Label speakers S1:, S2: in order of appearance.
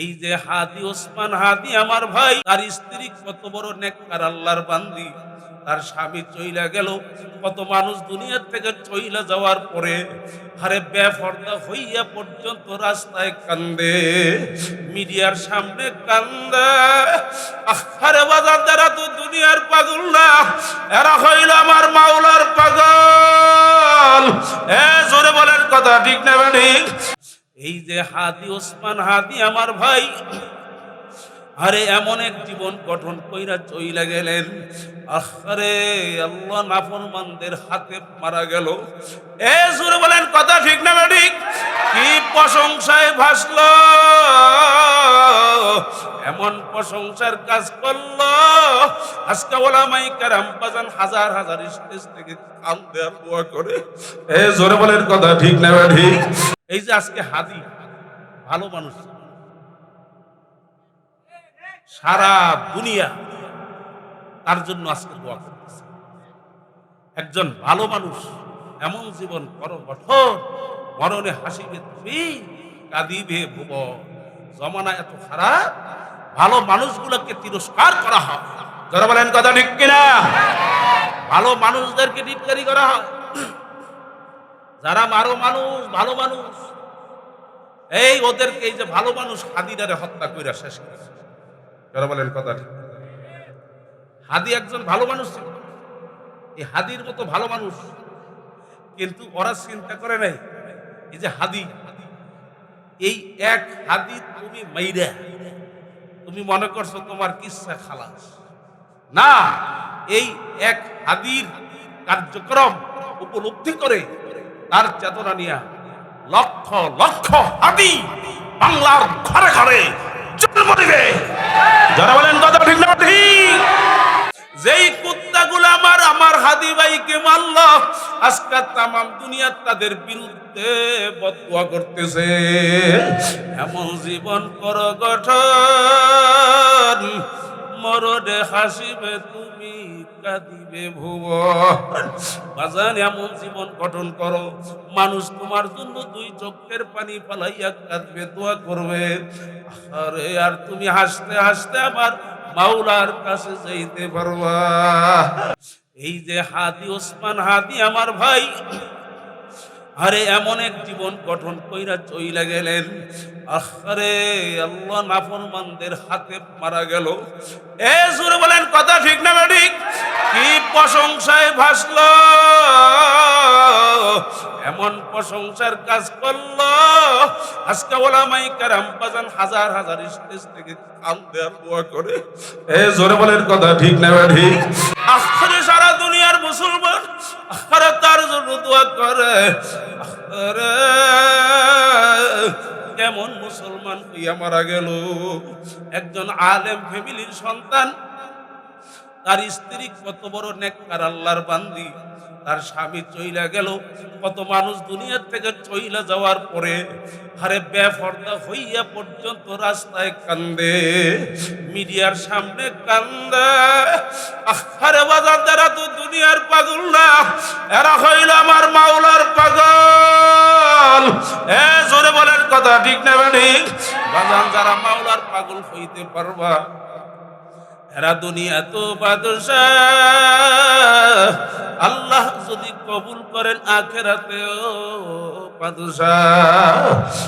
S1: এই যে হাদি ওসমান হাদি আমার ভাই, তার স্ত্রী কত বড় নেককার আল্লাহর বান্দি, তার স্বামী চইলা গেল। কত মানুষ দুনিয়ার থেকে চইলা যাওয়ার পরে আরে বেপরদা হইয়া পর্যন্ত রাস্তায় কান্দে, মিডিয়ার সামনে কান্দে। আরে বাজার যারা তো দুনিয়ার পাগল না, এরা হইল আমার মাওলার পাগল। জোরে বলেন কথা ঠিক না ঠিক? এই যে হাদি ওসমান হাদি আমার ভাই, আরে এমন এক জীবন গঠন কইরা চইলা গেলেন। আরে আল্লাহ নাফরমানদের হাতে মারা গেল। জোরে বলেন কথা ঠিক না ঠিক? কি প্রশংসায় ভাসলো, এমন প্রশংসার কাজ করলো। আজকে ওলামায়ে কেরাম বাজান হাজার হাজার স্টেজ থেকে কান্দে আর দোয়া করে। জোরে বলেন কথা ঠিক না ঠিক? এই যে আজকে হাদি ভালো মানুষ, সারা দুনিয়া তার জন্য আজকে দোয়া করতেছে। একজন ভালো মানুষ, এমন জীবন করো গঠন, মরণে হাসিবে তুমি, কাঁদিবে ভুবন। জমানা এত খারাপ, ভালো মানুষগুলোকে তিরস্কার করা হয়। যারা বলেন কথা ঠিক কিনা? ভালো মানুষদেরকে টিটকারি করা হয়। যারা মারো মানুষ, ভালো মানুষ, এই ওদেরকে, এই যে ভালো মানুষ হাদিরারে হত্যা কইরা শেষ করেছে। যারা বলেন কথা ঠিক? হাদি একজন ভালো মানুষ ছিল, এই হাদির মতো ভালো মানুষ, কিন্তু ওরা চিন্তা করে নাই এই যে হাদি, এই এক হাদি তুমি মাইরা তুমি মনে করছো তোমার কিচ্ছা খালাস না। এই এক হাদির কার্যক্রম উপলব্ধি করে তার চেতনা নিয়ে লক্ষ লক্ষ হাদি বাংলার ঘরে ঘরে জন্ম দিবে। যারা বলেন কথা ঠিক না ঠিক? যেই কুত্তাগুলো আমার হাদি ভাইকে মারল, আজকে তামাম দুনিয়া তাদের বিরুদ্ধে বদদুয়া করতেছে। এমন জীবন কর গঠন, মরণে হাসিবে তুমি, কাঁদিবে ভুবন। বাজান এমন জীবন গঠন করো, মানুষ তোমার জন্য দুই চোখের পানি ফালাইয়া কাঁদবে, দোয়া করবে। আরে আর তুমি হাসতে হাসতে আমার মাওলার কাছে যাইতে পারবা। এই যে হাদি ওসমান হাদি আমার ভাই, আরে এমন এক জীবন গঠন কইরা চইলা গেলেন। আরে আল্লাহ নাফরমানদের হাতে মারা গেল। জোরে বলেন কথা ঠিক না ঠিক? কি প্রশংসায় ভাসলো, এমন প্রশংসার কাজ করলো। আজকে ওলামায়ে কেরাম বাজান হাজার হাজার স্টেজ থেকে কান্দে আর দোয়া করে। জোরে বলেন কথা ঠিক না ঠিক? আখরে সারা দুনিয়ার মুসলমান আখরে তার জন্য দোয়া করে। আখরে কেমন মুসলমান হইয়া মারা গেল। একজন আলেম ফ্যামিলির সন্তান, তার স্ত্রী কত বড় নেককার আল্লাহর বান্দি, তার স্বামী চইলা গেল। কত মানুষ দুনিয়ার থেকে চইলা যাওয়ার পরে আরে বেপরদা হইয়া পর্যন্ত রাস্তায় কান্দে, মিডিয়ার সামনে কান্দে। আরে বাজার যারা তো দুনিয়ার পাগল না, এরা হইল আমার মাওলার পাগল। জোরে বলেন কথা ঠিক না ঠিক? বাজান যারা মাওলার পাগল হইতে পারবা, এরা দুনিয়া তো বাদশাহ, আল্লাহ যদি কবুল করেন আখেরাতেও বাদশাহ।